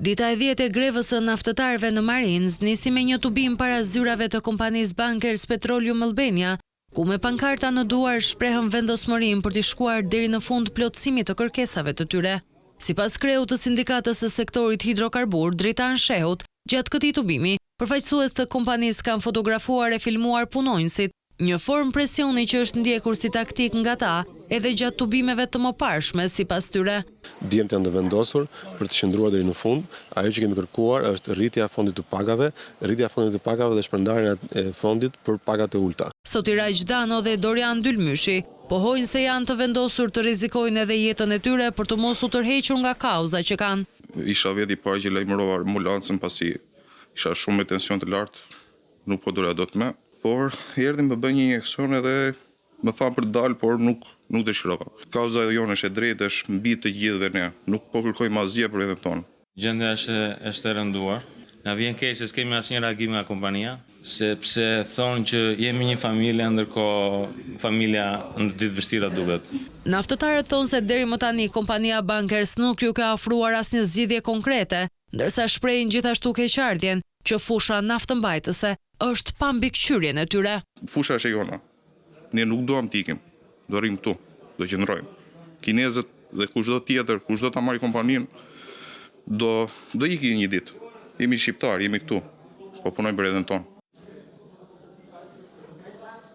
Dita e 10 e grevës së naftëtarëve në Marines nisi me një tubim para zyrave të kompanisë Bankers Petroleum Albania, ku me pankarta në duar shprehën vendosmërinë për të shkuar deri në fund plotësimit të kërkesave të tyre. Sipas kreut të sindikatës së sektorit hidrokarbur, Dritan Shehut, gjatë këtij tubimi, përfaqësues të kompanisë kanë fotografuar e filmuar punonjësit, një formë presioni që është ndjekur si taktik nga ta edhe gjatë tubimeve të mëparshme sipas tyre. Djemtë janë të vendosur për të qëndruar deri në fund. Ajo që kemi kërkuar është rritja e fondit të pagave, dhe shpërndarja e fondit për pagat e ulta. Soti Rajgjdano dhe Dorian Dylmyshi pohojnë se janë të vendosur të rrezikojnë edhe jetën e tyre për të mos u tërhequr nga kauza që kanë. Isha veti i parë që lajmërova ambulancën pasi isha shumë me tension të lartë, nuk po doja dot më. Por erdhi më bën një injeksion edhe më thanë për të dalë, por nuk dëshirova. Kauza jonë është e drejtë, është mbi të gjithëve ne. Nuk po kërkojmë asgjë për veten tonë. Gjendja është e rënduar. Na vjen keq se s'kemi asnjë reagim nga kompania, sepse thonë që jemi një familje, ndërkohë familja në ditë vështira duket. Naftëtarët thonë se deri më tani kompania Bankers nuk ju ka ofruar asnjë zgjidhje konkrete, ndërsa shprehin gjithashtu keqardhjen që fusha naftëmbajtëse është pa mbikëqyrjen e tyre. Fusha është e jona. Ne nuk duam të ikim. Do rrim këtu, do qëndrojmë. Kinezët dhe kushdo tjetër, kushdo ta marrë kompaninë, do iki një ditë. Jemi shqiptar, jemi këtu. Po punojmë për veten tonë.